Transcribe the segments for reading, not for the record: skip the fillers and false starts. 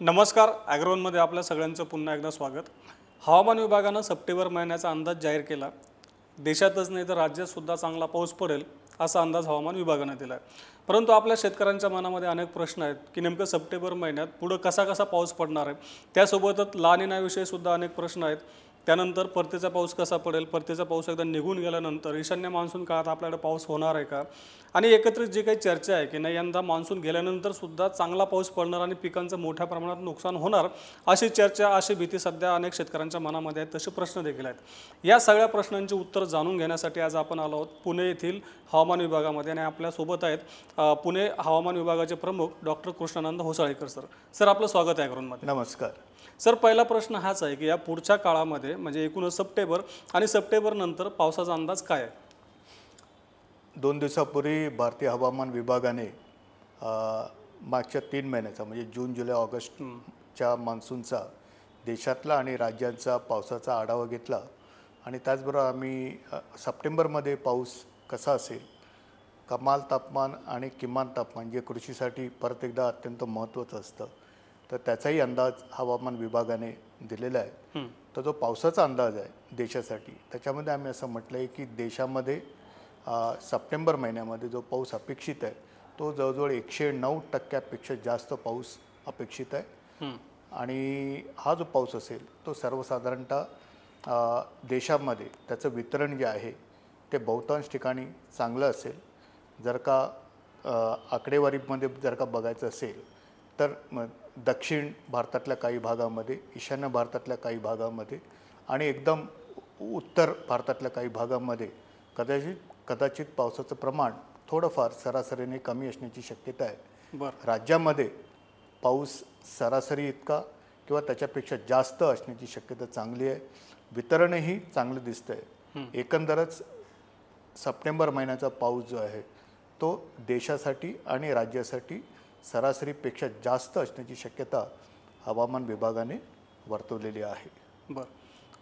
नमस्कार. ॲग्रोवनमध्ये आपल्या सगळ्यांचं पुन्हा एकदा स्वागत. हवामान विभागानं सप्टेंबर महिन्याचा अंदाज जाहीर केला. देशातच नाही तर राज्यातसुद्धा चांगला पाऊस पडेल असा अंदाज हवामान विभागानं दिला आहे. परंतु आपल्या शेतकऱ्यांच्या मनामध्ये अनेक प्रश्न आहेत की नेमकं सप्टेंबर महिन्यात पुढं कसा पाऊस पडणार आहे. त्यासोबतच ला निनाविषयीसुद्धा अनेक प्रश्न आहेत. त्यानंतर परतीचा पाऊस कसा पडेल, परतीचा पाऊस एकदा निघून गेल्यानंतर ईशान्य मान्सून काळात आपल्याकडे पाऊस होणार आहे का, आणि एकत्रित जी काही चर्चा आहे की नाही यंदा मान्सून गेल्यानंतर सुद्धा चांगला पाऊस पडणार आणि पिकांचं मोठ्या प्रमाणात नुकसान होणार, अशी चर्चा, अशी भीती सध्या अनेक शेतकऱ्यांच्या मनामध्ये आहेत. तसे प्रश्न देखील आहेत. या सगळ्या प्रश्नांची उत्तर जाणून घेण्यासाठी आज आपण आलो आहोत पुणे येथील हवामान विभागामध्ये, आणि आपल्यासोबत आहेत पुणे हवामान विभागाचे प्रमुख doctor Krishnanand Hosalikar sir. Sir, आपलं स्वागत आहे ॲग्रोवनमध्ये. नमस्कार सर, पहिला प्रश्न हाच आहे की या पुढच्या काळामध्ये म्हणजे एकूणच सप्टेंबर आणि सप्टेंबर नंतर पावसाचा अंदाज काय आहे? 2 दिवसापूर्वी भारतीय हवामान विभागाने मागच्या 3 महिन्याचा म्हणजे जून, जुलै, ऑगस्टच्या मान्सूनचा देशातला आणि राज्यांचा पावसाचा आढावा घेतला. आणि त्याचबरोबर आम्ही सप्टेंबरमध्ये पाऊस कसा असेल, कमाल तापमान आणि किमान तापमान जे कृषीसाठी परत एकदा अत्यंत महत्त्वाचं असतं, तर त्याचाही अंदाज हवामान विभागाने दिलेला आहे. तर जो पावसाचा अंदाज आहे देशासाठी, त्याच्यामध्ये आम्ही असं म्हटलं आहे की देशामध्ये सप्टेंबर महिन्यामध्ये जो पाऊस अपेक्षित आहे तो जवळजवळ 109% जास्त पाऊस अपेक्षित आहे. आणि हा जो पाऊस असेल तो सर्वसाधारणतः देशामध्ये त्याचं वितरण जे आहे ते बहुतांश ठिकाणी चांगलं असेल. जर का आकडेवारीमध्ये जर का बघायचं असेल तर दक्षिण भारतातल्या काही भागामध्ये, ईशान्य भारतातल्या काही भागामध्ये आणि एकदम उत्तर भारतातल्या काही भागामध्ये कदाचित पावसाचं प्रमाण थोडंफार सरासरीने कमी असण्याची शक्यता आहे. राज्यामध्ये पाऊस सरासरी इतका किंवा त्याच्यापेक्षा जास्त असण्याची शक्यता चांगली आहे. वितरणही चांगलं दिसतं आहे. एकंदरच सप्टेंबर महिन्याचा पाऊस जो आहे तो देशासाठी आणि राज्यासाठी सरासरीपेक्षा जास्त असण्याची शक्यता हवामान विभागाने वर्तवलेली आहे. बरं.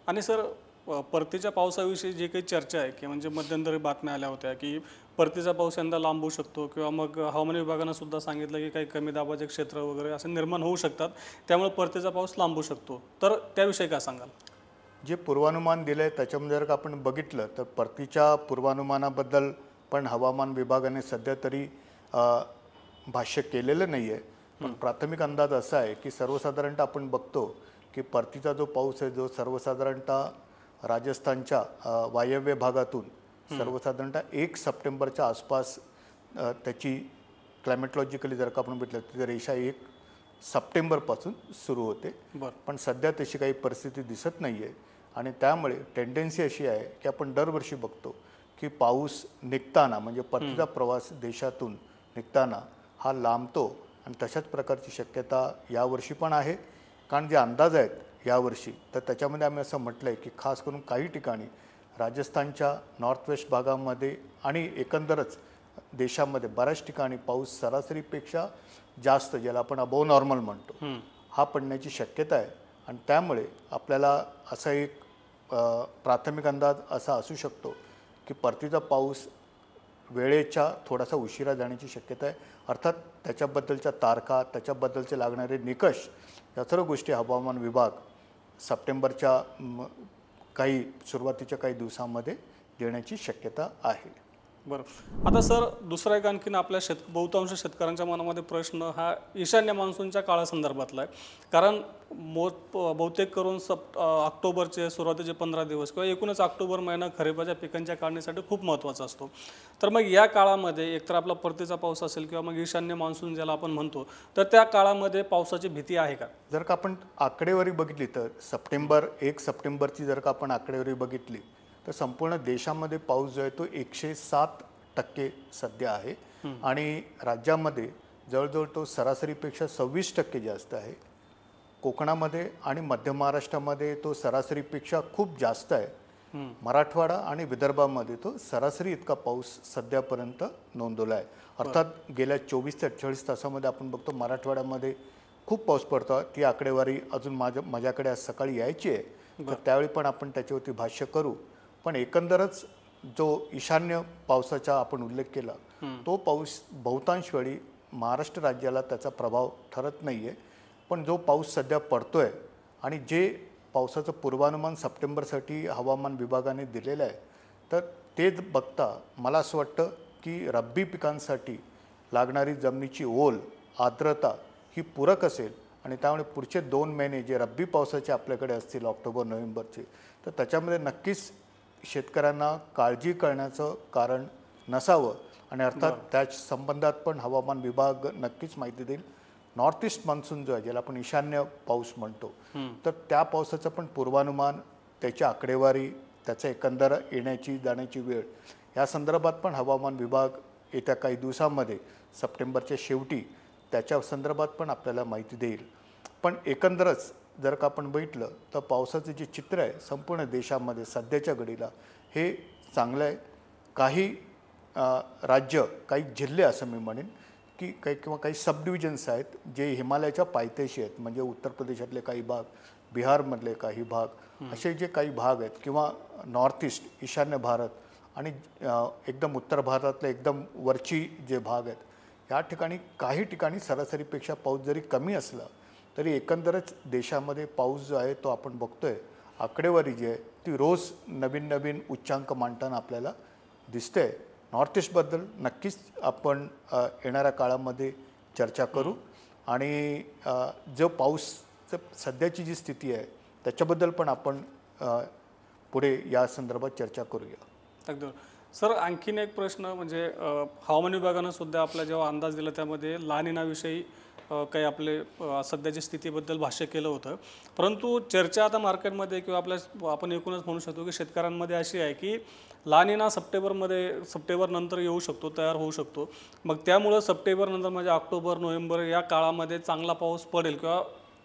आणि सर, परतीच्या पावसाविषयी जी काही चर्चा आहे की म्हणजे मध्यंतरी बातम्या आल्या होत्या की परतीचा पाऊस यंदा लांबू शकतो, किंवा मग हवामान विभागानं सुद्धा सांगितलं की काही कमी दाबाचे क्षेत्र वगैरे असे निर्माण होऊ शकतात, त्यामुळे परतीचा पाऊस लांबू शकतो. तर त्याविषयी काय सांगाल? जे पूर्वानुमान दिलं आहे त्याच्यामध्ये जर का आपण बघितलं तर परतीच्या पूर्वानुमानाबद्दल पण हवामान विभागाने सध्या तरी भाष्य केलेलं नाही आहे. पण प्राथमिक अंदाज असा आहे की सर्वसाधारणतः आपण बघतो की परतीचा जो पाऊस आहे जो सर्वसाधारणतः राजस्थानच्या वायव्य भागातून सर्वसाधारणतः 1 सप्टेंबरच्या आसपास त्याची क्लायमेटॉलॉजिकली जर का आपण बघितलं तर रेषा 1 सप्टेंबरपासून सुरू होते. पण सध्या तशी काही परिस्थिती दिसत नाही आहे. आणि त्यामुळे टेंडन्सी अशी आहे की आपण दरवर्षी बघतो की पाऊस निघताना म्हणजे परतीचा प्रवास देशातून निघताना हा लांबतो. आणि तशाच प्रकारची शक्यता यावर्षी पण आहे. कारण जे अंदाज आहेत यावर्षी तर त्याच्यामध्ये आम्ही असं म्हटलं आहे की खास करून काही ठिकाणी राजस्थानच्या नॉर्थ वेस्ट भागामध्ये आणि एकंदरच देशामध्ये बऱ्याच ठिकाणी पाऊस सरासरीपेक्षा जास्त, ज्याला आपण अबोव नॉर्मल म्हणतो, हा पडण्याची शक्यता आहे. आणि त्यामुळे आपल्याला असा एक प्राथमिक अंदाज असा असू शकतो की परतीचा पाऊस वेळेच्या थोडासा उशिरा जाण्याची शक्यता आहे. अर्थात त्याच्याबद्दलच्या तारखा, त्याच्याबद्दलचे लागणारे निकष, या सर्व गोष्टी हवामान विभाग सप्टेंबरच्या काही सुरुवातीच्या काही दिवसांमध्ये देण्याची शक्यता आहे. बरं. आता सर, दुसरा एक आणखीन आपल्या बहुतांश शेतकऱ्यांच्या मनामध्ये प्रश्न हा ईशान्य मान्सूनच्या काळासंदर्भातला आहे. कारण बहुतेक करून ऑक्टोबरचे सुरुवातीचे 15 दिवस किंवा एकूणच ऑक्टोबर महिना खरीपाच्या पिकांच्या काढणीसाठी खूप महत्त्वाचा असतो. तर मग या काळामध्ये एकतर आपला परतीचा पाऊस असेल किंवा मग ईशान्य मान्सून ज्याला आपण म्हणतो, तर त्या काळामध्ये पावसाची भीती आहे का? जर का आपण आकडेवारी बघितली तर 1 सप्टेंबरची जर का आपण आकडेवारी बघितली तर संपूर्ण देशामध्ये पाऊस जो आहे तो 107% सध्या आहे. आणि राज्यामध्ये जवळजवळ तो सरासरीपेक्षा 26% जास्त आहे. कोकणामध्ये आणि मध्य महाराष्ट्रामध्ये तो सरासरीपेक्षा खूप जास्त आहे. मराठवाडा आणि विदर्भामध्ये तो सरासरी इतका पाऊस सध्यापर्यंत नोंदवला आहे. अर्थात गेल्या 24 ते 48 तासामध्ये आपण बघतो मराठवाड्यामध्ये खूप पाऊस पडतो. ती आकडेवारी अजून माझ्याकडे आज सकाळी यायची आहे, तर त्यावेळी पण आपण त्याच्यावरती भाष्य करू. पण एकंदरच जो ईशान्य पावसाचा आपण उल्लेख केला तो पाऊस बहुतांश वेळी महाराष्ट्र राज्याला त्याचा प्रभाव ठरत नाही आहे. पण जो पाऊस सध्या पडतोय आणि जे पावसाचं पूर्वानुमान सप्टेंबरसाठी हवामान विभागाने दिलेलं आहे, तर ते बघता मला असं वाटतं की रब्बी पिकांसाठी लागणारी जमिनीची ओल, आर्द्रता ही पूरक असेल आणि त्यामुळे पुढचे 2 महिने जे रब्बी पावसाचे आपल्याकडे असतील ऑक्टोबर नोव्हेंबरचे, तर त्याच्यामध्ये नक्कीच शेतकऱ्यांना काळजी करण्याचं कारण नसावं. आणि अर्थात त्या संबंधात पण हवामान विभाग नक्कीच माहिती देईल. नॉर्थ ईस्ट मान्सून जो आहे, ज्याला आपण ईशान्य पाऊस म्हणतो, तर त्या पावसाचं पण पूर्वानुमान, त्याची आकडेवारी, त्याचं एकंदर येण्याची जाण्याची वेळ या संदर्भात पण हवामान विभाग येत्या काही दिवसांमध्ये सप्टेंबरच्या शेवटी त्याच्या संदर्भात पण आपल्याला माहिती देईल. पण एकंदरच जर का आपण बघितलं तर पावसाचं जे चित्र आहे संपूर्ण देशामध्ये सध्याच्या घडीला हे चांगलं आहे. काही राज्य, काही जिल्हे असं मी म्हणेन की काही सब डिव्हिजन्स आहेत जे हिमालयाच्या पायथ्याशी आहेत, म्हणजे उत्तर प्रदेशातले काही भाग, बिहारमधले काही भाग, असे जे काही भाग आहेत, किंवा नॉर्थ ईस्ट ईशान्य भारत आणि एकदम उत्तर भारतातले एकदम वरची जे भाग आहेत, या ठिकाणी काही ठिकाणी सरासरीपेक्षा पाऊस जरी कमी असला तरी एकंदरच देशामध्ये पाऊस जो आहे तो आपण बघतोय, आकडेवारी जी आहे ती रोज नवीन नवीन उच्चांक मांडताना आपल्याला दिसते. नॉर्थ ईस्टबद्दल नक्कीच आपण येणाऱ्या काळामध्ये चर्चा करू आणि जो पाऊस सध्याची जी स्थिती आहे त्याच्याबद्दल पण आपण पुढे या संदर्भात चर्चा करूया. अगदी सर, आणखीन एक प्रश्न म्हणजे हवामान विभागानं सुद्धा आपला जेव्हा अंदाज दिला त्यामध्ये ला निनाविषयी काही आपले सध्याच्या स्थितीबद्दल भाष्य केलं होतं, परंतु चर्चा आता मार्केटमध्ये किंवा आपण एकूणच म्हणू शकतो की शेतकऱ्यांमध्ये अशी आहे की ला निना सप्टेंबर नंतर येऊ शकतो, तयार होऊ शकतो. मग त्यामुळं सप्टेंबर नंतर म्हणजे ऑक्टोबर नोव्हेंबर या काळामध्ये चांगला पाऊस पडेल किंवा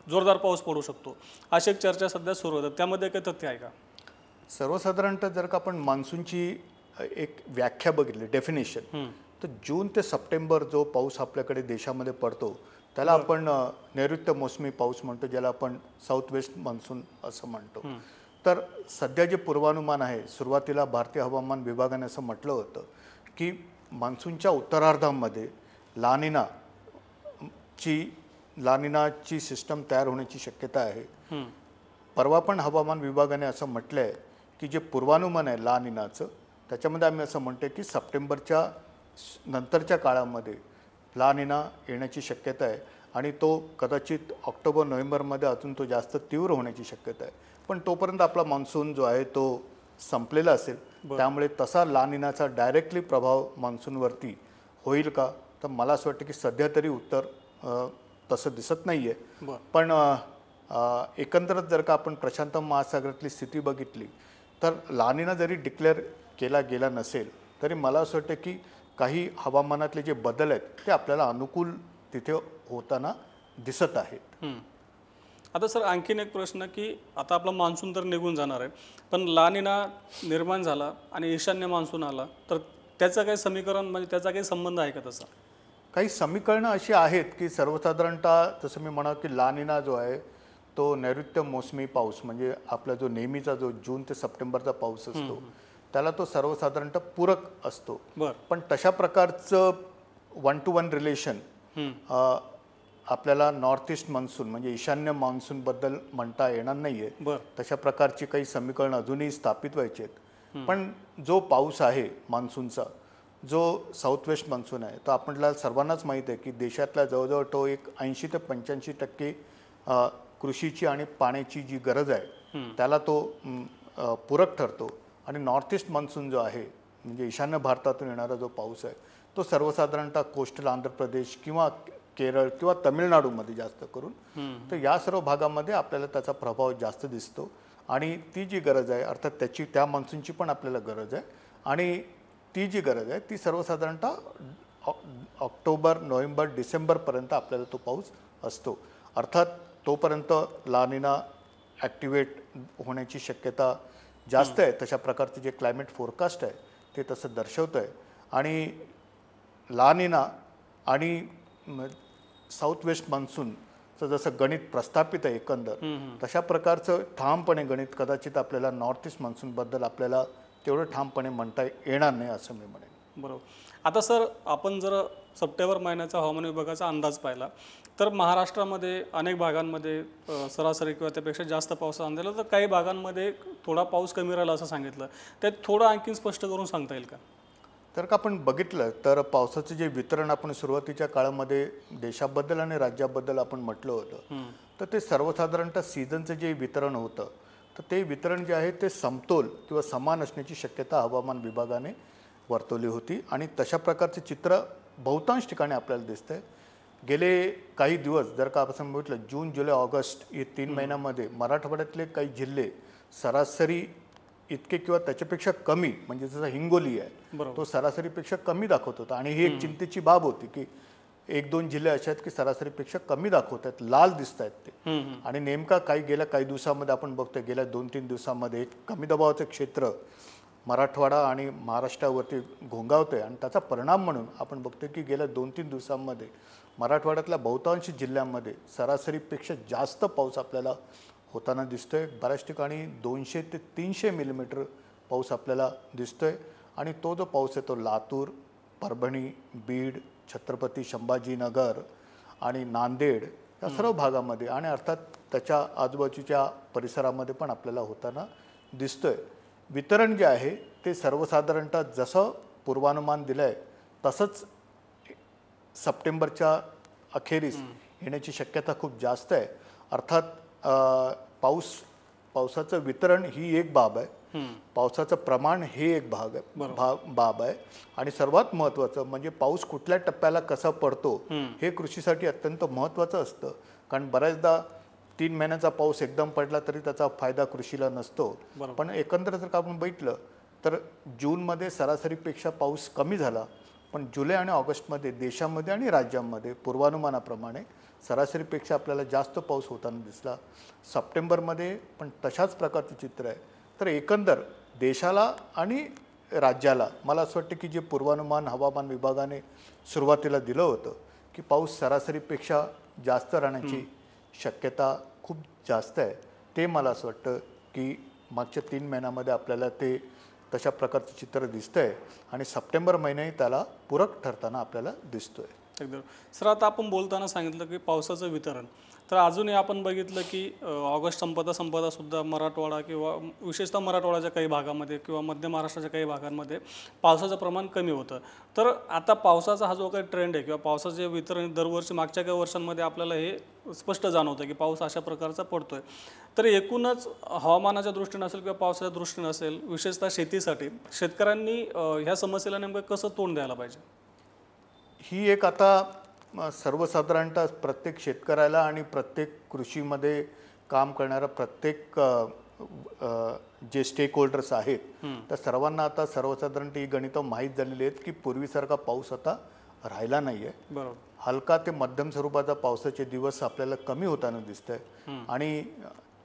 जोरदार पाऊस पडू शकतो, अशी एक चर्चा सध्या सुरू होतात. त्यामध्ये काही तथ्य आहे का? सर्वसाधारणतः जर का आपण मान्सूनची एक व्याख्या बघितली, डेफिनेशन, तर जून ते सप्टेंबर जो पाऊस आपल्याकडे देशामध्ये पडतो त्याला आपण नैऋत्य मोसमी पाऊस म्हणतो, ज्याला आपण साऊथ वेस्ट मान्सून असं म्हणतो. तर सध्या जे पूर्वानुमान आहे, सुरुवातीला भारतीय हवामान विभागाने असं म्हटलं होतं की मान्सूनच्या उत्तरार्धामध्ये ला निनाची सिस्टम तयार होण्याची शक्यता आहे. परवा पण हवामान विभागाने असं म्हटलं आहे की जे पूर्वानुमान आहे ला निनाचं, त्याच्यामध्ये आम्ही असं म्हणतो की सप्टेंबरच्या नंतरच्या काळामध्ये ला निना येण्याची शक्यता आहे आणि तो कदाचित ऑक्टोबर नोव्हेंबरमध्ये अजून तो जास्त तीव्र होण्याची शक्यता आहे. पण तोपर्यंत आपला मान्सून जो आहे तो संपलेला असेल, त्यामुळे तसा ला निनाचा डायरेक्टली प्रभाव मान्सूनवरती होईल का, तर मला असं वाटतं की सध्या तरी उत्तर तसं दिसत नाही आहे. पण एकंदरच जर का आपण प्रशांत महासागरातली स्थिती बघितली तर ला निना जरी डिक्लेअर केला गेला नसेल तरी मला असं वाटतं की काही हवामानातले जे बदल आहेत ते आपल्याला अनुकूल तिथे होताना दिसत आहेत. आता सर आणखीन एक प्रश्न की आता आपला मान्सून तर निघून जाणार आहे, पण ला निना निर्माण झाला आणि ईशान्य मान्सून आला तर त्याचं काही समीकरण म्हणजे त्याचा काही संबंध आहे का? तसा काही समीकरणं अशी आहेत की सर्वसाधारणतः जसं मी म्हणालो की ला निना जो आहे तो नैऋत्य मोसमी पाऊस, म्हणजे आपला जो नेहमीचा जो जून ते सप्टेंबरचा पाऊस असतो त्याला तो सर्वसाधारणतः पूरक असतो. पण तशा प्रकारचं 1-to-1 रिलेशन आपल्याला नॉर्थ ईस्ट मान्सून म्हणजे ईशान्य मान्सूनबद्दल म्हणता येणार नाही आहे. तशा प्रकारची काही समीकरणं अजूनही स्थापित व्हायची आहेत. पण जो पाऊस आहे मान्सूनचा, जो साऊथ वेस्ट मान्सून आहे, तो आपल्याला सर्वांनाच माहीत आहे की देशातल्या जवळजवळ तो एक 80 ते 85% कृषीची आणि पाण्याची जी गरज आहे त्याला तो पूरक ठरतो. आणि नॉर्थ ईस्ट मान्सून जो आहे म्हणजे ईशान्य भारतातून येणारा जो पाऊस आहे तो सर्वसाधारणतः कोस्टल आंध्र प्रदेश किंवा केरळ किंवा तमिळनाडूमध्ये जास्त करून, तर या सर्व भागामध्ये आपल्याला त्याचा प्रभाव जास्त दिसतो. आणि ती जी गरज आहे अर्थात त्या मान्सूनची पण आपल्याला गरज आहे आणि ती जी गरज आहे ती सर्वसाधारणतः ऑक्टोबर नोव्हेंबर डिसेंबरपर्यंत आपल्याला तो पाऊस असतो. अर्थात तोपर्यंत ला निना ॲक्टिवेट होण्याची शक्यता जास्त आहे. तशा प्रकारचे जे क्लायमेट फोरकास्ट आहे ते तसं दर्शवतं आहे. आणि ला निना आणि साऊथ वेस्ट मान्सूनचं जसं गणित प्रस्थापित आहे एकंदर, तशा प्रकारचं ठामपणे गणित कदाचित आपल्याला नॉर्थ ईस्ट मान्सूनबद्दल आपल्याला तेवढं ठामपणे म्हणता येणार नाही असं मी म्हणेन. बरोबर. आता सर आपण जर सप्टेंबर महिन्याचा हवामान विभागाचा अंदाज पाहिला तर महाराष्ट्रामध्ये अनेक भागांमध्ये सरासरी किंवा त्यापेक्षा जास्त पाऊस अंदाज तर काही भागांमध्ये थोडा पाऊस कमी राहिला असं सांगितलं. त्यात थोडं आणखीन स्पष्ट करून सांगता येईल का? तर का आपण बघितलं तर पावसाचं जे वितरण आपण सुरुवातीच्या काळामध्ये देशाबद्दल आणि राज्याबद्दल आपण म्हटलं होतं, तर ते सर्वसाधारणतः सीझनचं जे वितरण होतं, तर ते वितरण जे आहे ते समतोल किंवा समान असण्याची शक्यता हवामान विभागाने वर्तवली होती आणि तशा प्रकारचे चित्र बहुतांश ठिकाणी आपल्याला दिसतंय. गेले काही दिवस जर का आपण बघितलं जून, जुलै, ऑगस्ट या 3 महिन्यामध्ये मराठवाड्यातले काही जिल्हे सरासरी इतके किंवा त्याच्यापेक्षा कमी, म्हणजे जसं हिंगोली आहे तो सरासरीपेक्षा कमी दाखवत होता आणि ही एक चिंतेची बाब होती की 1-2 जिल्हे असे आहेत की सरासरीपेक्षा कमी दाखवत आहेत, लाल दिसत आहेत ते. आणि नेमका गेल्या काही दिवसामध्ये आपण बघतोय, गेल्या 2-3 दिवसामध्ये एक कमी दबावाचं क्षेत्र मराठवाडा आणि महाराष्ट्रावरती घोंगावतंय आणि त्याचा परिणाम म्हणून आपण बघतोय की गेल्या 2-3 दिवसांमध्ये मराठवाड्यातल्या बहुतांश जिल्ह्यांमध्ये सरासरीपेक्षा जास्त पाऊस आपल्याला होताना दिसतोय. बऱ्याच ठिकाणी 200 ते 300 मिलीमीटर पाऊस आपल्याला दिसतोय आणि तो जो पाऊस आहे तो लातूर, परभणी, बीड, छत्रपती संभाजीनगर आणि नांदेड या सर्व भागामध्ये आणि अर्थात त्याच्या आजूबाजूच्या परिसरामध्ये पण आपल्याला होताना दिसतोय. वितरण जे आहे ते सर्वसाधारणतः जसं पूर्वानुमान दिलं आहे तसंच सप्टेंबरच्या अखेरीस येण्याची शक्यता खूप जास्त आहे. अर्थात पावसाचं वितरण ही एक बाब आहे, पावसाचं प्रमाण हे एक बाब आहे आणि सर्वात महत्त्वाचं म्हणजे पाऊस कुठल्या टप्प्याला कसा पडतो हे कृषीसाठी अत्यंत महत्त्वाचं असतं. कारण बऱ्याचदा 3 महिन्याचा पाऊस एकदम पडला तरी त्याचा फायदा कृषीला नसतो. पण एकंदर जर का आपण बघितलं तर जूनमध्ये सरासरीपेक्षा पाऊस कमी झाला, पण जुलै आणि ऑगस्टमध्ये देशामध्ये आणि राज्यांमध्ये पूर्वानुमानाप्रमाणे सरासरीपेक्षा आपल्याला जास्त पाऊस होताना दिसला. सप्टेंबरमध्ये पण तशाच प्रकारचं चित्र आहे. तर एकंदर देशाला आणि राज्याला मला असं वाटतं की जे पूर्वानुमान हवामान विभागाने सुरुवातीला दिलं होतं की पाऊस सरासरीपेक्षा जास्त राहण्याची शक्यता खूप जास्त आहे, ते मला असं वाटतं की मागच्या 3 महिन्यामध्ये आपल्याला ते तशा प्रकारचं चित्र दिसतंय आणि सप्टेंबर महिनाही त्याला पूरक ठरताना आपल्याला दिसतोय. एकदम सर, आता आपण बोलताना सांगितलं की पावसाचं वितरण, तर अजूनही आपण बघितलं की ऑगस्ट संपता सुद्धा मराठवाडा किंवा विशेषतः मराठवाड्याच्या काही भागामध्ये किंवा मध्य महाराष्ट्राच्या काही भागांमध्ये पावसाचं प्रमाण कमी होतं. तर आता पावसाचा हा जो काही ट्रेंड आहे किंवा पावसाचे वितरण दरवर्षी मागच्या काही वर्षांमध्ये आपल्याला हे स्पष्ट जाणवतं की पाऊस अशा प्रकारचा पडतोय. तर एकूणच हवामानाच्या दृष्टीने असेल किंवा पावसाच्या दृष्टीने असेल, विशेषतः शेतीसाठी शेतकऱ्यांनी ह्या समस्येला नेमकं कसं तोंड द्यायला पाहिजे? ही एक आता सर्वसाधारणतः प्रत्येक शेतकऱ्याला आणि प्रत्येक कृषीमध्ये काम करणारा प्रत्येक जे स्टेक होल्डर्स आहेत त्या सर्वांना आता सर्वसाधारणतः ही गणितं माहीत झालेली आहेत की पूर्वीसारखा पाऊस आता राहिला नाही आहे. बरोबर. हलका ते मध्यम स्वरूपाचा पावसाचे दिवस आपल्याला कमी होताना दिसत आहे आणि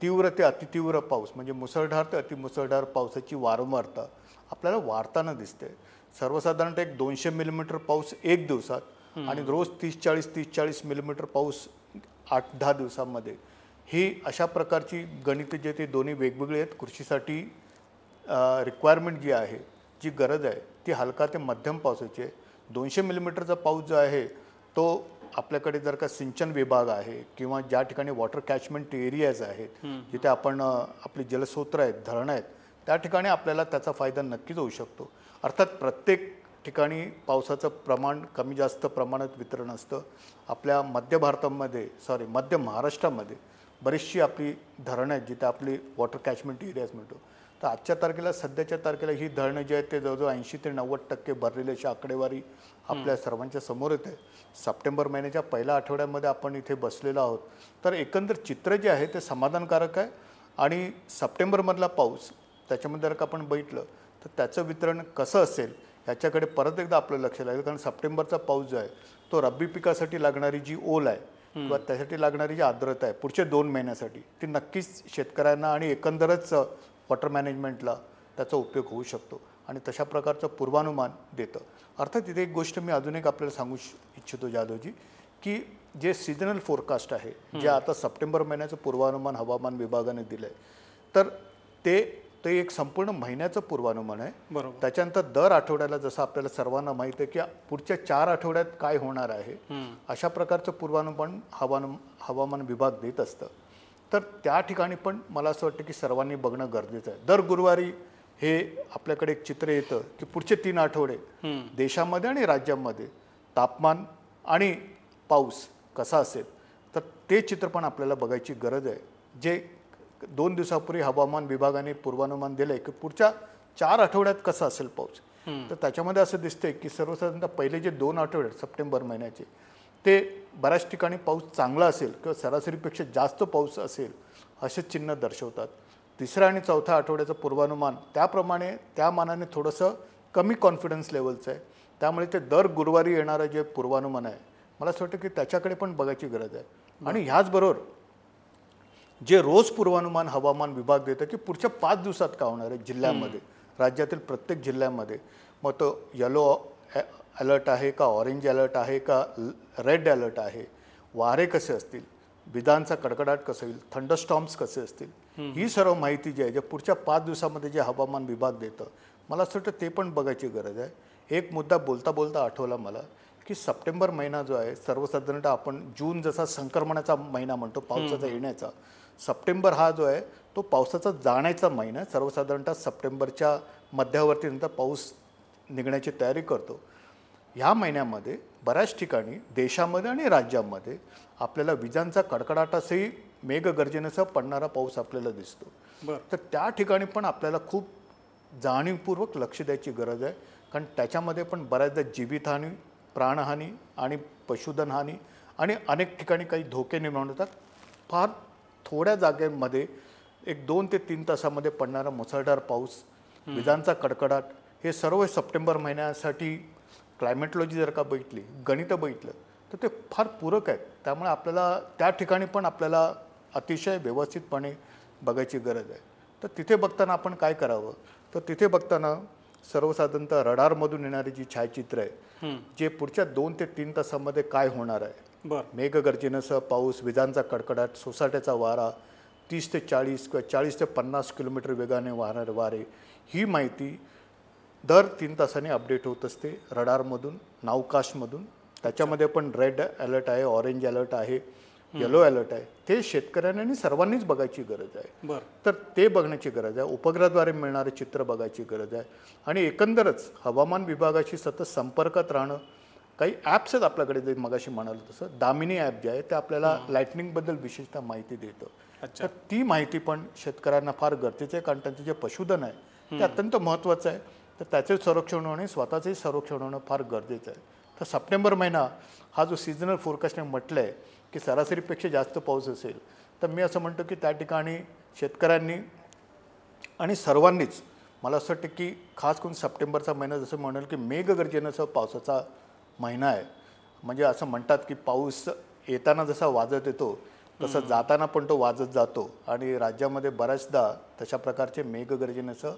तीव्र ते अतितीव्र पाऊस म्हणजे मुसळधार ते अतिमुसळधार पावसाची वारंवारता आपल्याला वाढताना दिसते. सर्वसाधारणतः एक 200 मिलीमीटर पाऊस एक दिवसात आणि रोज 30-40 मिलीमीटर पाऊस 8-10 दिवसांमध्ये, ही अशा प्रकारची गणिते जे ते दोन्ही वेगवेगळे आहेत. कृषीसाठी रिक्वायरमेंट जी आहे, जी गरज आहे ती हलका ते मध्यम पावसाची आहे. 200 मिलीमीटरचा पाऊस जो आहे तो आपल्याकडे जर का सिंचन विभाग आहे किंवा ज्या ठिकाणी वॉटर कॅचमेंट एरियाज आहेत, जिथे आपण आपली जलस्रोत आहेत, धरणं आहेत, त्या ठिकाणी आपल्याला त्याचा फायदा नक्कीच होऊ शकतो. अर्थात प्रत्येक ठिकाणी पावसाचं प्रमाण कमी जास्त प्रमाणात वितरण असतं. आपल्या मध्य महाराष्ट्रामध्ये बरीचशी आपली धरणं आहेत जिथे आपली वॉटर कॅचमेंट एरियाज मिळतो. तर सध्याच्या तारखेला ही धरणं जी आहेत ते जवळजवळ 80 ते 90% भरलेली अशी आकडेवारी आपल्या सर्वांच्या समोर येते. सप्टेंबर महिन्याच्या पहिल्या आठवड्यामध्ये आपण इथे बसलेलो आहोत. तर एकंदर चित्र जे आहे ते समाधानकारक आहे आणि सप्टेंबरमधला पाऊस त्याच्यामध्ये जर का आपण बघितलं तर त्याचं वितरण कसं असेल याच्याकडे परत एकदा आपलं लक्ष लागेल. कारण सप्टेंबरचा पाऊस जो आहे तो रब्बी पिकासाठी लागणारी जी ओल आहे किंवा त्यासाठी लागणारी जी आर्द्रता आहे पुढच्या 2 महिन्यासाठी, ती नक्कीच शेतकऱ्यांना आणि एकंदरच वॉटर मॅनेजमेंटला त्याचा उपयोग होऊ शकतो आणि तशा प्रकारचं पूर्वानुमान देतं. अर्थात इथे एक गोष्ट मी अजून एक आपल्याला सांगू इच्छितो जाधवजी, की जे सीजनल फोरकास्ट आहे, जे आता सप्टेंबर महिन्याचं पूर्वानुमान हवामान विभागाने दिलं आहे, तर ते ते एक संपूर्ण महिन्याचं पूर्वानुमान आहे. बरोबर. त्याच्यानंतर दर आठवड्याला जसं आपल्याला सर्वांना माहिती आहे की पुढच्या 4 आठवड्यात काय होणार आहे अशा प्रकारचं पूर्वानुमान हवामान विभाग देत असतं. तर त्या ठिकाणी पण मला असं वाटतं की सर्वांनी बघणं गरजेचं आहे. दर गुरुवारी हे आपल्याकडे एक चित्र येतं की पुढचे 3 आठवडे देशामध्ये आणि राज्यामध्ये तापमान आणि पाऊस कसा असेल, तर ते चित्र पण आपल्याला बघायची गरज आहे. जे 2 दिवसापूर्वी हवामान विभागाने पूर्वानुमान दिलंय की पुढच्या 4 आठवड्यात कसा असेल पाऊस, तर त्याच्यामध्ये असं दिसतंय की सर्वसाधारणतः पहिले जे 2 आठवडे सप्टेंबर महिन्याचे ते बऱ्याच ठिकाणी पाऊस चांगला असेल किंवा सरासरीपेक्षा जास्त पाऊस असेल असे चिन्ह दर्शवतात. तिसऱ्या आणि चौथ्या आठवड्याचं पूर्वानुमान त्याप्रमाणे त्या मानाने थोडंसं कमी कॉन्फिडन्स लेवलचं आहे. त्यामुळे ते दर गुरुवारी येणारं जे पूर्वानुमान आहे मला असं वाटतं की त्याच्याकडे पण बघायची गरज आहे. आणि ह्याचबरोबर जे रोज पूर्वानुमान हवामान विभाग देतं की पुढच्या 5 दिवसात काय होणार आहे जिल्ह्यामध्ये, राज्यातील प्रत्येक जिल्ह्यामध्ये, मग तो येलो अलर्ट आहे का, ऑरेंज अलर्ट आहे का, रेड अलर्ट आहे, वारे कसे असतील, विजांचा कडकडाट कसं होईल, थंडरस्टॉर्म्स कसे असतील, ही सर्व माहिती जी आहे जे पुढच्या 5 दिवसामध्ये जे हवामान विभाग देतं मला असं वाटतं ते पण बघायची गरज आहे. एक मुद्दा बोलता बोलता आठवला मला की सप्टेंबर महिना जो आहे सर्वसाधारणतः आपण जून जसा संक्रमणाचा महिना म्हणतो पावसाचा येण्याचा, सप्टेंबर हा जो आहे तो पावसाचा जाण्याचा महिना आहे. सर्वसाधारणतः सप्टेंबरच्या मध्यावर्तीनंतर पाऊस निघण्याची तयारी करतो. ह्या महिन्यामध्ये बऱ्याच ठिकाणी देशामध्ये आणि राज्यामध्ये आपल्याला विजांचा कडकडाटासही मेघगर्जनेसह पडणारा पाऊस आपल्याला दिसतो. तर त्या ठिकाणी पण आपल्याला खूप जाणीवपूर्वक लक्ष द्यायची गरज आहे. कारण त्याच्यामध्ये पण बऱ्याचदा जीवितहानी, प्राणहानी आणि पशुधन हानी आणि अनेक ठिकाणी काही धोके निर्माण होतात. फार थोड्या जागेमध्ये 2 ते 3 तासामध्ये पडणारा मुसळधार पाऊस, विजांचा कडकडाट, हे सर्व सप्टेंबर महिन्यासाठी क्लायमेटॉलॉजी जर का बघितली, गणितं बघितलं तर ते फार पूरक आहेत. त्यामुळे आपल्याला त्या ठिकाणी पण आपल्याला अतिशय व्यवस्थितपणे बघायची गरज आहे. तर तिथे बघताना आपण काय करावं, तर तिथे बघताना सर्वसाधारणतः रडारमधून येणारी जी छायाचित्र आहे जे पुढच्या 2 ते 3 तासामध्ये काय होणार आहे, मेघगर्जनेसह पाऊस, विजांचा कडकडाट, सोसाट्याचा वारा, 30 ते 40 किंवा 40 ते 50 किलोमीटर वेगाने वाहणारे वारे, ही माहिती दर 3 तासांनी अपडेट होत असते रडारमधून, नावकास्टमधून. त्याच्यामध्ये पण रेड अलर्ट आहे, ऑरेंज अलर्ट आहे, येलो अलर्ट आहे. ते शेतकऱ्यांनी आणि सर्वांनीच बघायची गरज आहे. तर ते बघण्याची गरज आहे. उपग्रहाद्वारे मिळणारे चित्र बघायची गरज आहे. आणि एकंदरच हवामान विभागाशी सतत संपर्कात राहणं. काही ॲप्स आहेत आपल्याकडे, जे मगाशी म्हणालो तसं दामिनी ॲप जे आहे ते आपल्याला लाईटनिंगबद्दल विशेषतः माहिती देतं. तर ती माहिती पण शेतकऱ्यांना फार गरजेचं आहे. कारण त्यांचं जे पशुधन आहे ते अत्यंत महत्त्वाचं आहे. तर त्याचे संरक्षण होणे, स्वतःचंही संरक्षण होणं फार गरजेचं आहे. तर सप्टेंबर महिना हा जो सीझनल फोरकास्टने म्हटलं आहे की सरासरीपेक्षा जास्त पाऊस असेल, तर मी असं म्हणतो की त्या ठिकाणी शेतकऱ्यांनी आणि सर्वांनीच, मला असं वाटतं की खास करून सप्टेंबरचा महिना जसं म्हणाल की मेघगर्जनेसह पावसाचा महिना आहे. म्हणजे असं म्हणतात की पाऊस येताना जसा वाजत येतो तसं जाताना पण तो वाजत जातो. आणि राज्यामध्ये बऱ्याचदा तशा प्रकारचे मेघगर्जनेसह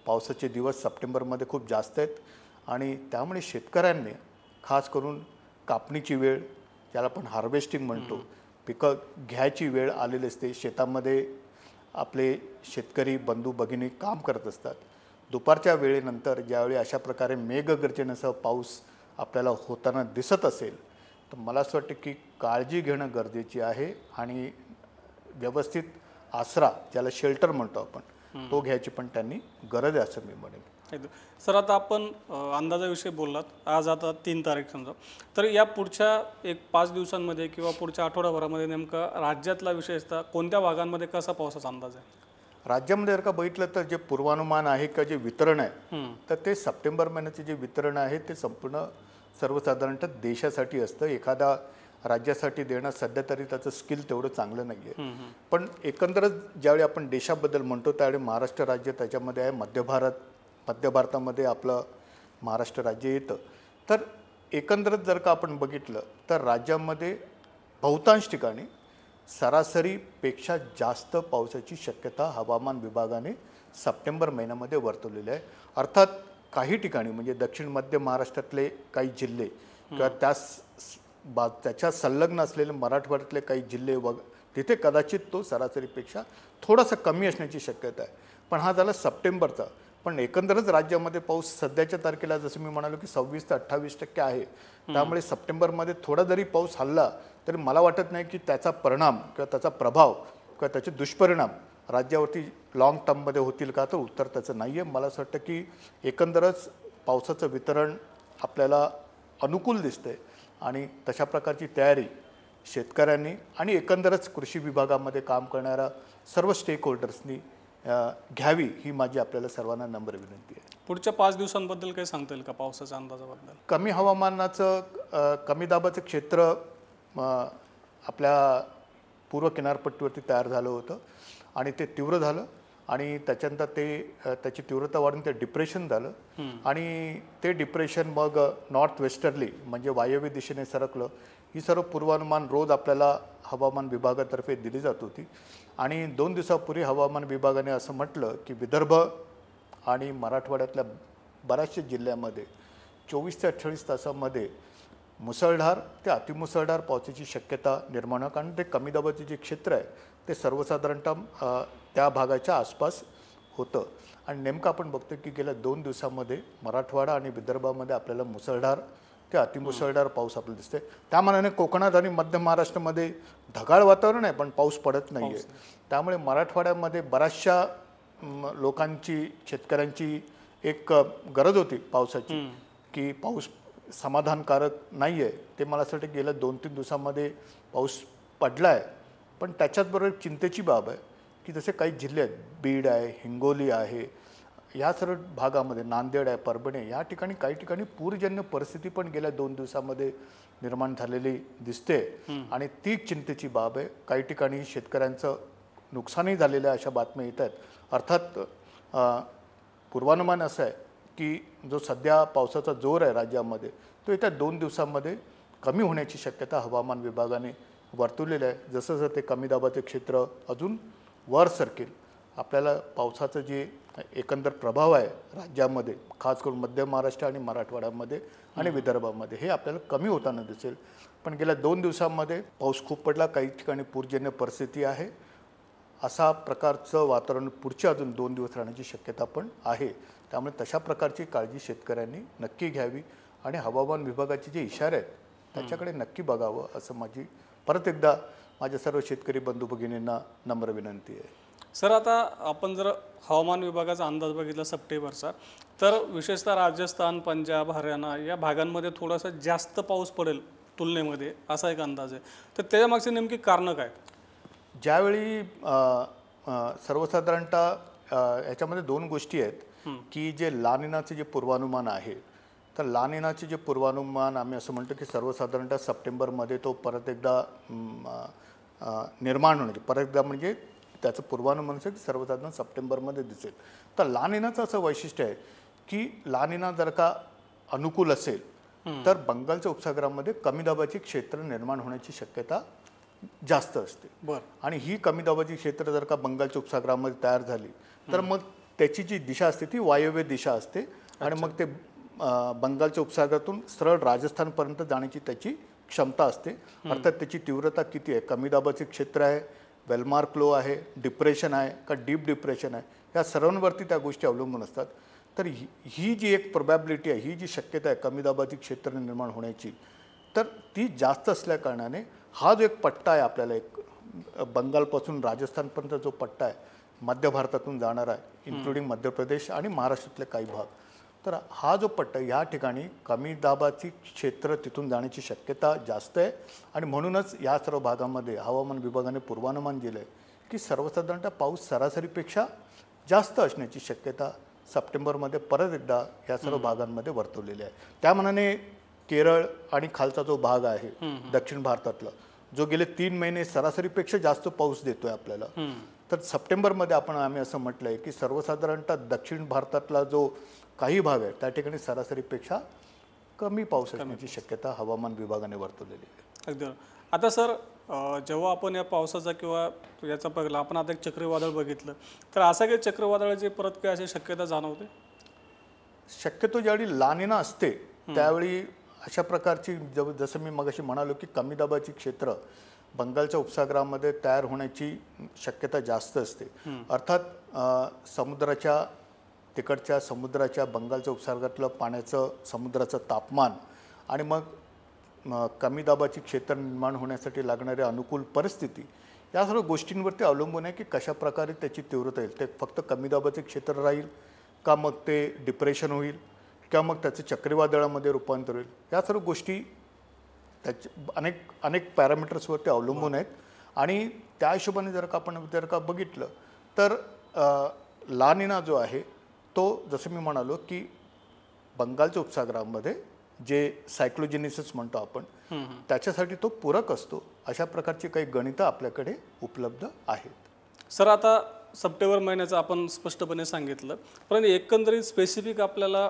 पावसाचे दिवस सप्टेंबरमध्ये खूप जास्त आहेत. आणि त्यामुळे शेतकऱ्यांनी खास करून कापणीची वेळ, ज्याला आपण हार्वेस्टिंग म्हणतो, पिकं घ्यायची वेळ आलेली असते. शेतामध्ये आपले शेतकरी बंधू भगिनी काम करत असतात. दुपारच्या वेळेनंतर ज्यावेळी अशा प्रकारे मेघगर्जनेसह पाऊस आपल्याला होताना दिसत असेल, तर मला असं वाटतं की काळजी घेणं गरजेची आहे. आणि व्यवस्थित आसरा, ज्याला शेल्टर म्हणतो आपण, तो घ्यायची पण त्यांनी गरज आहे असं मी म्हणेन. सर, आता आपण अंदाजाविषयी बोललात. आज आता 3 तारीख समजा, तर या पुढच्या 5 दिवसांमध्ये किंवा पुढच्या आठवड्याभरामध्ये नेमका राज्यातला विशेषतः कोणत्या भागांमध्ये कसा पावसाचा अंदाज आहे? राज्यामध्ये जर का बघितलं तर जे पूर्वानुमान आहे किंवा जे वितरण आहे, तर ते सप्टेंबर महिन्याचे जे वितरण आहे ते संपूर्ण सर्वसाधारणतः देशासाठी असतं. एखादा राज्यासाठी देणं सध्या तरी त्याचं स्किल तेवढं चांगलं नाही आहे. पण एकंदरच ज्यावेळी आपण देशाबद्दल म्हणतो त्यावेळी महाराष्ट्र राज्य त्याच्यामध्ये आहे. मध्य भारतामध्ये आपलं महाराष्ट्र राज्य येतं. तर एकंदरच जर का आपण बघितलं तर राज्यामध्ये बहुतांश ठिकाणी सरासरीपेक्षा जास्त पावसाची शक्यता हवामान विभागाने सप्टेंबर महिन्यामध्ये वर्तवलेली आहे. अर्थात काही ठिकाणी म्हणजे दक्षिण मध्य महाराष्ट्रातले काही जिल्हे किंवा त्याच्या संलग्न असलेले मराठवाड्यातले काही जिल्हे तिथे कदाचित तो सरासरीपेक्षा थोडासा कमी असण्याची शक्यता आहे. पण हा झाला सप्टेंबरचा. पण एकंदरच राज्यामध्ये पाऊस सध्याच्या तारखेला जसं मी म्हणालो की 26 ते 28% आहे. त्यामुळे सप्टेंबरमध्ये थोडा जरी पाऊस हल्ला तरी मला वाटत नाही की त्याचा परिणाम किंवा त्याचा प्रभाव किंवा त्याचे दुष्परिणाम राज्यावरती लाँग टर्ममध्ये होतील का, तर उत्तर त्याचं नाही आहे. मला असं वाटतं की एकंदरच पावसाचं वितरण आपल्याला अनुकूल दिसतंय आणि तशा प्रकारची तयारी शेतकऱ्यांनी आणि एकंदरच कृषी विभागामध्ये काम करणाऱ्या सर्व स्टेक होल्डर्सनी घ्यावी, ही माझी आपल्याला सर्वांना नम्र विनंती आहे. पुढच्या 5 दिवसांबद्दल काही सांगता येईल का पावसाच्या अंदाजाबद्दल? कमी हवामानाचं कमी दाबाचं क्षेत्र आपल्या पूर्व किनारपट्टीवरती तयार झालं होतं आणि ते तीव्र झालं आणि त्याच्यानंतर त्याची तीव्रता वाढून ते डिप्रेशन झालं आणि ते डिप्रेशन मग नॉर्थ वेस्टर्ली म्हणजे वायव्य दिशेने सरकलं. ही सर्व पूर्वानुमान रोज आपल्याला हवामान विभागातर्फे दिली जात होती आणि 2 दिवसापूर्वी हवामान विभागाने असं म्हटलं की विदर्भ आणि मराठवाड्यातल्या बऱ्याचशा जिल्ह्यामध्ये 24 ते 48 तासामध्ये मुसळधार ते अतिमुसळधार पावसाची शक्यता निर्माण आहे. कारण ते कमी दाबाचे जे क्षेत्र आहे ते सर्वसाधारणतः त्या भागाच्या आसपास होतं आणि नेमकं आपण बघतो की गेल्या 2 दिवसामध्ये मराठवाडा आणि विदर्भामध्ये आपल्याला मुसळधार ते अतिमुसळधार पाऊस आपल्याला दिसते. त्या मानाने कोकणात आणि मध्य महाराष्ट्रामध्ये ढगाळ वातावरण आहे पण पाऊस पडत नाही आहे. त्यामुळे मराठवाड्यामध्ये बऱ्याचशा लोकांची शेतकऱ्यांची एक गरज होती पावसाची की पाऊस समाधानकारक नाही आहे. ते मला असं वाटतं गेल्या 2-3 दिवसामध्ये पाऊस पडला आहे. पण त्याच्याचबरोबर चिंतेची बाब आहे की जसे काही जिल्हे आहेत, बीड आहे, हिंगोली आहे, या सर्व भागामध्ये नांदेड आहे, परभणी, या ठिकाणी काही ठिकाणी पूरजन्य परिस्थिती पण गेल्या 2 दिवसामध्ये निर्माण झालेली दिसते आणि ती चिंतेची बाब आहे. काही ठिकाणी शेतकऱ्यांचं नुकसानही झालेलं आहे अशा बातम्या येत आहेत. अर्थात पूर्वानुमान असं आहे की जो सध्या पावसाचा जोर आहे राज्यामध्ये तो येत्या 2 दिवसांमध्ये कमी होण्याची शक्यता हवामान विभागाने वर्तवलेलं आहे. जसं जसं ते कमी दाबाचे क्षेत्र अजून वर सरकेल आपल्याला पावसाचं जे एकंदर प्रभाव आहे राज्यामध्ये, खास करून मध्य महाराष्ट्र आणि मराठवाड्यामध्ये आणि विदर्भामध्ये, हे आपल्याला कमी होताना दिसेल. पण गेल्या 2 दिवसांमध्ये पाऊस खूप पडला, काही ठिकाणी पूरजन्य परिस्थिती आहे. असा प्रकारचं वातावरण पुढच्या अजून 2 दिवस राहण्याची शक्यता पण आहे. त्यामुळे तशा प्रकारची काळजी शेतकऱ्यांनी नक्की घ्यावी आणि हवामान विभागाचे जे इशारे आहेत त्याच्याकडे नक्की बघावं, असं माझी परत एकदा माझ्या सर्व शेतकरी बंधू भगिनींना नम्र विनंती आहे. सर, आता आपण जर हवामान विभागाचा अंदाज बघितला सप्टेंबरचा, तर विशेषतः राजस्थान, पंजाब, हरियाणा या भागांमध्ये थोडासा जास्त पाऊस पडेल तुलनेमध्ये, असा एक अंदाज आहे. तर त्याच्यामागची नेमकी कारणं काय? ज्यावेळी सर्वसाधारणतः याच्यामध्ये 2 गोष्टी आहेत की जे लानिनाचे जे पूर्वानुमान आहे, तर लानिनाचे जे पूर्वानुमान आम्ही असं म्हणतो की सर्वसाधारणतः सप्टेंबरमध्ये तो परत एकदा निर्माण होण्याचे, परत एकदा म्हणजे त्याचं पूर्वानुमान असेल की सर्वसाधारण सप्टेंबरमध्ये दिसेल. तर लानिनाचं असं वैशिष्ट्य आहे की लानिना जर का अनुकूल असेल तर बंगालच्या उपसागरामध्ये कमी दाबाचे क्षेत्र निर्माण होण्याची शक्यता जास्त असते. बरं. आणि ही कमी दाबाची क्षेत्र जर का बंगालच्या उपसागरामध्ये तयार झाली तर मग त्याची जी दिशा असते ती वायव्य दिशा असते आणि मग ते बंगालच्या उपसागरातून सरळ राजस्थानपर्यंत जाण्याची त्याची क्षमता असते. अर्थात त्याची तीव्रता किती आहे, कमी दाबाचे क्षेत्र आहे, वेलमार्क लो आहे, डिप्रेशन आहे का डीप डिप्रेशन आहे, या सर्वांवरती त्या गोष्टी अवलंबून असतात. तर ही जी एक प्रोबॅबिलिटी आहे, ही जी शक्यता आहे कमी दाबाची क्षेत्र निर्माण होण्याची, तर ती जास्त असल्या कारणाने हा जो एक पट्टा आहे आपल्याला, एक बंगालपासून राजस्थानपर्यंत जो पट्टा आहे मध्य भारतातून जाणारा आहे, इन्क्लुडिंग मध्य प्रदेश आणि महाराष्ट्रातले काही भाग, तर हा जो पट्टा या ठिकाणी कमी दाबाची क्षेत्र तिथून जाण्याची शक्यता जास्त आहे. आणि म्हणूनच या सर्व भागामध्ये हवामान विभागाने पूर्वानुमान दिलं आहे की सर्वसाधारणतः पाऊस सरासरीपेक्षा जास्त असण्याची शक्यता सप्टेंबरमध्ये परत एकदा या सर्व भागांमध्ये वर्तवलेली आहे. त्या मानाने केरळ आणि खालचा जो भाग आहे दक्षिण भारतातला, जो गेले 3 महिने सरासरीपेक्षा जास्त पाऊस देतोय आपल्याला, तर सप्टेंबरमध्ये आम्ही असं म्हटलंय की सर्वसाधारणतः दक्षिण भारतातला जो काही भाग आहे त्या ठिकाणी सरासरीपेक्षा कमी पाऊस असण्याची शक्यता हवामान विभागाने वर्तवलेली आहे. अगदी. आता सर, जेव्हा आपण या पावसाचा किंवा याचा बघला, आपण आता एक चक्रीवादळ बघितलं, तर असं काही चक्रीवादळाची परत काही अशी शक्यता जाणवते? शक्यतो ज्यावेळी लानिना असते त्यावेळी अशा प्रकारची जसं मी मगाशी म्हणालो की कमी दाबाची क्षेत्र बंगालच्या उपसागरामध्ये तयार होण्याची शक्यता जास्त असते. अर्थात समुद्राच्या तिकडच्या समुद्राच्या बंगालच्या उपसागरातलं पाण्याचं समुद्राचं तापमान आणि मग कमी दाबाची क्षेत्र निर्माण होण्यासाठी लागणारी अनुकूल परिस्थिती या सर्व गोष्टींवरती अवलंबून आहे की कशा प्रकारे त्याची तीव्रता येईल. ते फक्त कमी दाबाचे क्षेत्र राहील का मग ते डिप्रेशन होईल किंवा मग त्याचं चक्रीवादळामध्ये रूपांतर होईल. या सर्व गोष्टी त्याचे अनेक पॅरामीटर्सवरती अवलंबून आहेत. आणि त्या हिशोबाने जर का बघितलं तर ला निना जो आहे तो जसं मी म्हणालो की बंगालच्या उपसागरामध्ये जे सायक्लोजेनेसिस म्हणतो आपण त्याच्यासाठी तो पूरक असतो. अशा प्रकारची काही गणितं आपल्याकडे उपलब्ध आहेत. सर, आता सप्टेंबर महिन्याचं आपण स्पष्टपणे सांगितलं, पण एकंदरीत स्पेसिफिक आपल्याला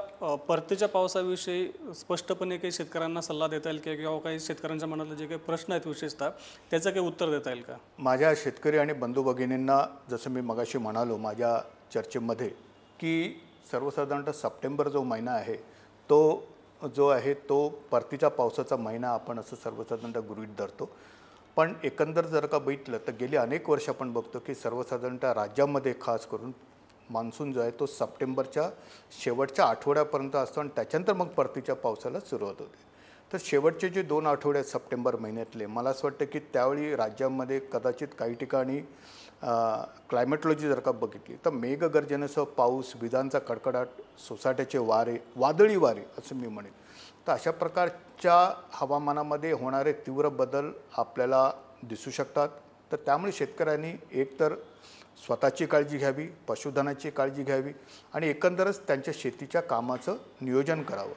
परतीच्या पावसाविषयी स्पष्टपणे काही शेतकऱ्यांना सल्ला देता येईल किंवा काही शेतकऱ्यांच्या मनातले जे काही प्रश्न आहेत विशेषतः त्याचं काही उत्तर देता येईल का? माझ्या शेतकरी आणि बंधू भगिनींना जसं मी मगाशी म्हणालो माझ्या चर्चेमध्ये की सर्वसाधारणतः सप्टेंबर जो महिना आहे तो परतीच्या पावसाचा महिना आपण असं सर्वसाधारणतः गृहीत धरतो. पण एकंदर जर का बघितलं तर गेली अनेक वर्ष आपण बघतो की सर्वसाधारणतः राज्यामध्ये खास करून मान्सून जो आहे तो सप्टेंबरच्या शेवटच्या आठवड्यापर्यंत असतो आणि त्याच्यानंतर मग परतीच्या पावसाला सुरुवात होते. तर शेवटचे जे 2 आठवडे आहेत सप्टेंबर महिन्यातले मला असं वाटतं की त्यावेळी राज्यामध्ये कदाचित काही ठिकाणी क्लायमेटॉलॉजी जर का बघितली तर मेघगर्जनेसह पाऊस, विजांचा कडकडाट, सोसाट्याचे वारे, वादळी वारे असं मी म्हणेन. तर अशा प्रकारच्या हवामानामध्ये होणारे तीव्र बदल आपल्याला दिसू शकतात. तर त्यामुळे शेतकऱ्यांनी एकतर स्वतःची काळजी घ्यावी, पशुधनाची काळजी घ्यावी आणि एकंदरच त्यांच्या शेतीच्या कामाचं नियोजन करावं.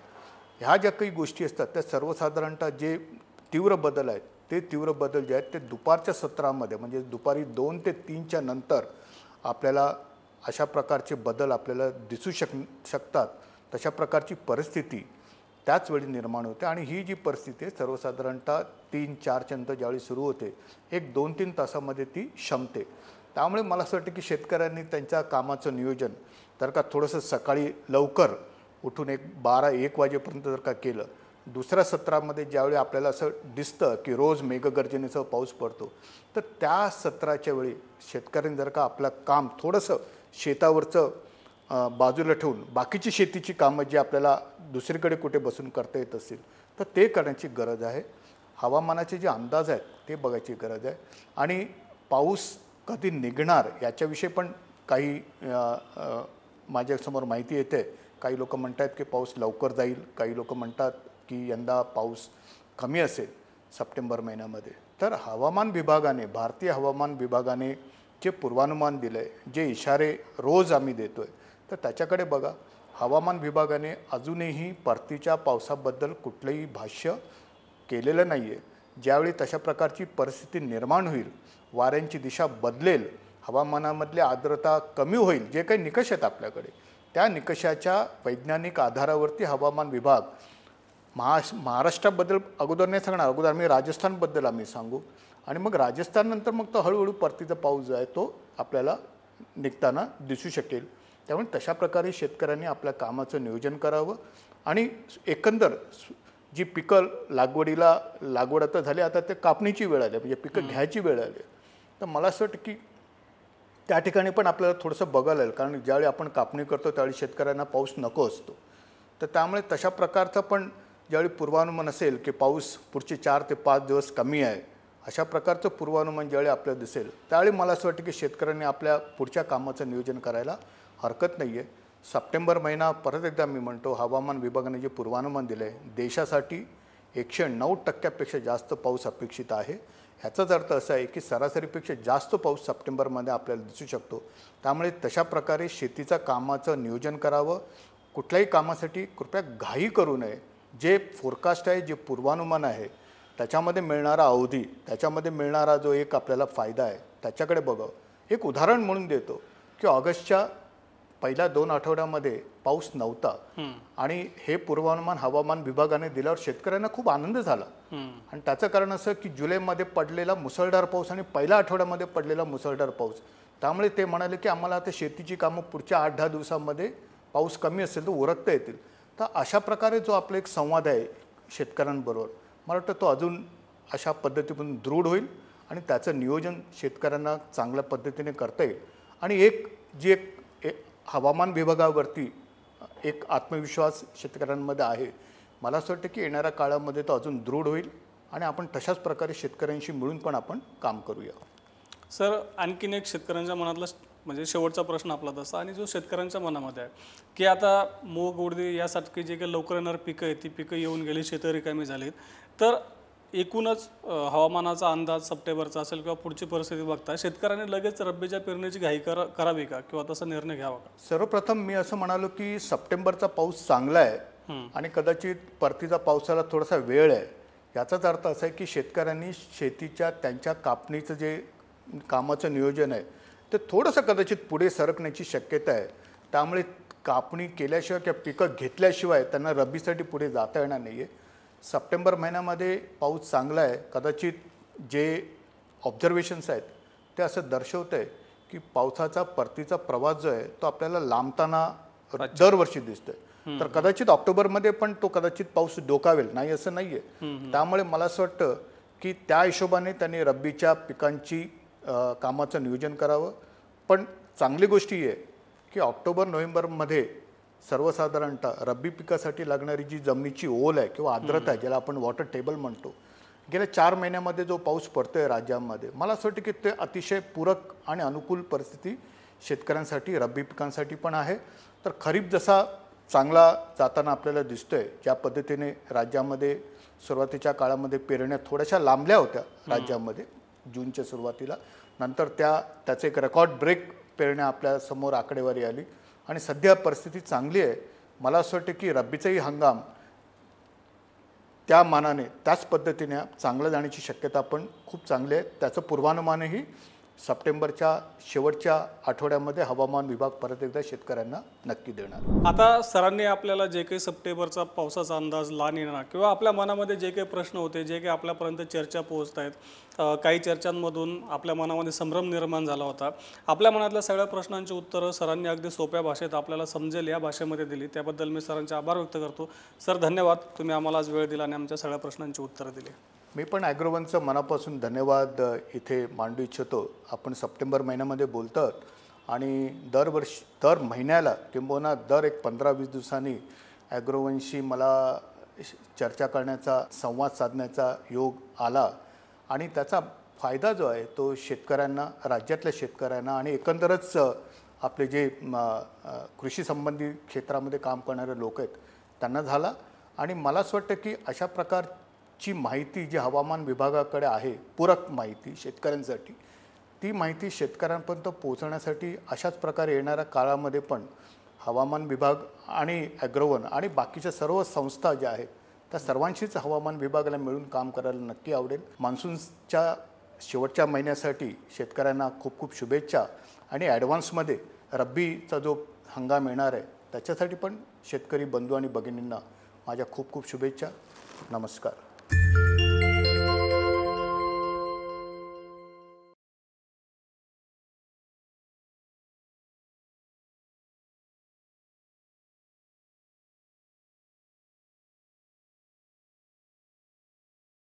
ह्या ज्या काही गोष्टी असतात त्या सर्वसाधारणतः जे तीव्र बदल आहेत ते तीव्र बदल जे आहेत ते दुपारच्या सत्रामध्ये म्हणजे दुपारी 2 ते 3च्या नंतर आपल्याला अशा प्रकारचे बदल आपल्याला दिसू शकतात. तशा प्रकारची परिस्थिती त्याच वेळी निर्माण होते आणि ही जी परिस्थिती आहे सर्वसाधारणतः 3-4च्या नंतर ज्यावेळी सुरू होते 1-2-3 तासामध्ये ती शमते. त्यामुळे मला असं वाटतं की शेतकऱ्यांनी त्यांच्या कामाचं नियोजन जर का थोडंसं सकाळी लवकर उठून 12-1 वाजेपर्यंत जर का केलं, दुसऱ्या सत्रामध्ये ज्यावेळी आपल्याला असं दिसतं की रोज मेघगर्जनेसह पाऊस पडतो तर त्या सत्राच्या वेळी शेतकऱ्यांनी जर का आपलं काम थोडंसं शेतावरचं बाजूला ठेवून बाकीची शेतीची कामं जी आपल्याला दुसरीकडे कुठे बसून करता येत असतील तर ते करण्याची गरज आहे. हवामानाचे जे अंदाज आहेत ते बघायची गरज आहे आणि पाऊस कधी निघणार याच्याविषयी पण काही माझ्यासमोर माहिती येते. काही लोक म्हणतात की पाऊस लवकर जाईल, काही लोक म्हणतात की यंदा पाऊस कमी असेल सप्टेंबर महिन्यामध्ये. तर हवामान विभागाने भारतीय हवामान विभागाने जे पूर्वानुमान दिलं आहे, जे इशारे रोज आम्ही देतो आहे तर त्याच्याकडे बघा. हवामान विभागाने अजूनही परतीच्या पावसाबद्दल कुठलंही भाष्य केलेलं नाही आहे. ज्यावेळी तशा प्रकारची परिस्थिती निर्माण होईल, वाऱ्यांची दिशा बदलेल, हवामानामधली आर्द्रता कमी होईल, जे काही निकष आहेत आपल्याकडे त्या निकषाच्या वैज्ञानिक आधारावरती हवामान विभाग महाराष्ट्राबद्दल अगोदर नाही सांगणार, अगोदर आम्ही राजस्थानबद्दल आम्ही सांगू आणि मग राजस्थाननंतर मग तो हळूहळू परतीचा पाऊस जो आहे तो आपल्याला निघताना दिसू शकेल. त्यामुळे तशा प्रकारे शेतकऱ्यांनी आपल्या कामाचं नियोजन करावं आणि एकंदर जी पिकं लागवड आता झाली, आता ते कापणीची वेळ आली म्हणजे पिकं घ्यायची वेळ आली. तर मला असं वाटतं की त्या ठिकाणी पण आपल्याला थोडंसं बघायला येईल, कारण ज्यावेळी आपण कापणी करतो त्यावेळी शेतकऱ्यांना पाऊस नको असतो. तर त्यामुळे तशा प्रकारचं पण ज्यावेळी पूर्वानुमान असेल की पाऊस पुढचे 4 ते 5 दिवस कमी आहे, अशा प्रकारचं पूर्वानुमान ज्यावेळी आपल्याला दिसेल त्यावेळी मला असं वाटतं की शेतकऱ्यांनी आपल्या पुढच्या कामाचं नियोजन करायला हरकत नाही आहे. सप्टेंबर महिना परत एकदा मी म्हणतो हवामान विभागाने जे पूर्वानुमान दिलं आहे देशासाठी 109% जास्त पाऊस अपेक्षित आहे. ह्याचाच अर्थ असा आहे की सरासरीपेक्षा जास्त पाऊस सप्टेंबरमध्ये आपल्याला दिसू शकतो. त्यामुळे तशा प्रकारे शेतीचं कामाचं नियोजन करावं. कुठल्याही कामासाठी कृपया घाई करू नये. जे फोरकास्ट आहे, जे पूर्वानुमान आहे त्याच्यामध्ये मिळणारा अवधी, त्याच्यामध्ये मिळणारा जो एक आपल्याला फायदा आहे त्याच्याकडे बघावं. एक उदाहरण म्हणून देतो की ऑगस्टच्या पहिल्या 2 आठवड्यामध्ये पाऊस नव्हता आणि हे पूर्वानुमान हवामान विभागाने दिल्यावर शेतकऱ्यांना खूप आनंद झाला. आणि त्याचं कारण असं की जुलैमध्ये पडलेला मुसळधार पाऊस आणि पहिल्या आठवड्यामध्ये पडलेला मुसळधार पाऊस, त्यामुळे ते म्हणाले की आम्हाला आता शेतीची कामं पुढच्या 8-10 दिवसांमध्ये पाऊस कमी असेल तर उरकता येतील. तर अशा प्रकारे जो आपला एक संवाद आहे शेतकऱ्यांबरोबर, मला वाटतं तो अजून अशा पद्धतीतून दृढ होईल आणि त्याचं नियोजन शेतकऱ्यांना चांगल्या पद्धतीने करता येईल. आणि एक हवामान विभागावरती एक आत्मविश्वास शेतकऱ्यांमध्ये आहे. मला असं वाटतं की येणाऱ्या काळामध्ये तो अजून दृढ होईल आणि आपण तशाच प्रकारे शेतकऱ्यांशी मिळून पण आपण काम करूया. सर, आणखीन एक शेतकऱ्यांच्या मनातला म्हणजे शेवटचा प्रश्न आपला तसा, आणि जो शेतकऱ्यांच्या मनामध्ये आहे की आता मूग उडीद यासारखी जे काही लवकर येणारी पिकं आहेत ती पिकं येऊन गेली, शेतं रिकामी झालीत, तर एकूणच हवामानाचा अंदाज सप्टेंबरचा असेल किंवा पुढची परिस्थिती बघता शेतकऱ्यांनी लगेच रब्बीच्या पेरणीची घाई करावी का किंवा तसा निर्णय घ्यावा का? सर्वप्रथम मी असं म्हणालो की सप्टेंबरचा पाऊस चांगला आहे आणि कदाचित परतीचा पावसाला थोडासा वेळ आहे. याचाच अर्थ असा आहे की शेतकऱ्यांनी शेतीच्या त्यांच्या कापणीचं जे कामाचं नियोजन आहे ते थोडंसं कदाचित पुढे सरकण्याची शक्यता आहे. त्यामुळे कापणी केल्याशिवाय किंवा पिकं घेतल्याशिवाय त्यांना रब्बीसाठी पुढे जाता येणार नाही आहे. सप्टेंबर महिन्यामध्ये पाऊस चांगला आहे. कदाचित जे ऑब्झर्वेशन्स आहेत ते असं दर्शवतं आहे की पावसाचा परतीचा प्रवास जो आहे तो आपल्याला लांबताना दरवर्षी दिसतोय. तर कदाचित ऑक्टोबरमध्ये पण तो कदाचित पाऊस डोकावेल, नाही असं नाही आहे. त्यामुळे मला असं वाटतं की त्या हिशोबाने त्यांनी रब्बीच्या पिकांची कामाचं नियोजन करावं. पण चांगली गोष्ट ही आहे की ऑक्टोबर नोव्हेंबरमध्ये सर्वसाधारणतः रब्बी पिकासाठी लागणारी जी जमिनीची ओल आहे किंवा आर्द्रता आहे, ज्याला आपण वॉटर टेबल म्हणतो, गेल्या 4 महिन्यामध्ये जो पाऊस पडतोय राज्यामध्ये, मला असं वाटतं की ते अतिशय पूरक आणि अनुकूल परिस्थिती शेतकऱ्यांसाठी रब्बी पिकांसाठी पण आहे. तर खरीप जसा चांगला जाताना आपल्याला दिसतोय, ज्या पद्धतीने राज्यामध्ये सुरुवातीच्या काळामध्ये पेरण्या थोड्याशा लांबल्या होत्या राज्यामध्ये जूनच्या सुरुवातीला, नंतर त्याचे एक रेकॉर्ड ब्रेक पेरण्या आपल्या समोर आकडेवारी आली आणि सध्या परिस्थिती चांगली आहे. मला असं वाटतं की रब्बीचाही हंगाम त्या मानाने त्याच पद्धतीने चांगलं जाण्याची शक्यता पण खूप चांगली आहे. त्याचं पूर्वानुमानही सप्टेंबरच्या शेवटच्या आठवड्यामध्ये हवामान विभाग परत एकदा शेतकऱ्यांना नक्की देणार. आता सरांनी आपल्याला जे काही सप्टेंबरचा पावसाचा अंदाज लहान येणार किंवा आपल्या मनामध्ये जे काही प्रश्न होते, जे काही आपल्यापर्यंत चर्चा पोहोचत आहेत, काही चर्चांमधून आपल्या मनामध्ये संभ्रम निर्माण झाला होता, आपल्या मनातल्या सगळ्या प्रश्नांची उत्तरं सरांनी अगदी सोप्या भाषेत आपल्याला समजेल या भाषेमध्ये दिली. त्याबद्दल मी सरांचे आभार व्यक्त करतो. सर, धन्यवाद. तुम्ही आम्हाला आज वेळ दिला आणि आमच्या सगळ्या प्रश्नांची उत्तरं दिली. मी पण ॲग्रोवनचं मनापासून धन्यवाद इथे मांडू इच्छितो. आपण सप्टेंबर महिन्यामध्ये बोलतात आणि दर महिन्याला किंबहुना दर 15-20 दिवसांनी ॲग्रोवनशी मला चर्चा करण्याचा, संवाद साधण्याचा योग आला आणि त्याचा फायदा जो आहे तो शेतकऱ्यांना, राज्यातल्या शेतकऱ्यांना आणि एकंदरच आपले जे कृषी संबंधी क्षेत्रामध्ये काम करणारे लोक आहेत त्यांना झाला. आणि मला असं वाटतं की अशा प्रकारची माहिती जी हवामान विभागाकडे आहे, पूरक माहिती शेतकऱ्यांसाठी, ती माहिती शेतकऱ्यांपर्यंत पोहोचण्यासाठी अशाच प्रकारे येणाऱ्या काळामध्ये पण हवामान विभाग आणि ॲग्रोवन आणि बाकीच्या सर्व संस्था ज्या आहेत त्या सर्वांशीच हवामान विभागाला मिळून काम करायला नक्की आवडेल. मान्सूनच्या शेवटच्या महिन्यासाठी शेतकऱ्यांना खूप खूप शुभेच्छा आणि ॲडव्हान्समध्ये रब्बीचा जो हंगाम येणार आहे त्याच्यासाठी पण शेतकरी बंधू आणि भगिनींना माझ्या खूप खूप शुभेच्छा. नमस्कार.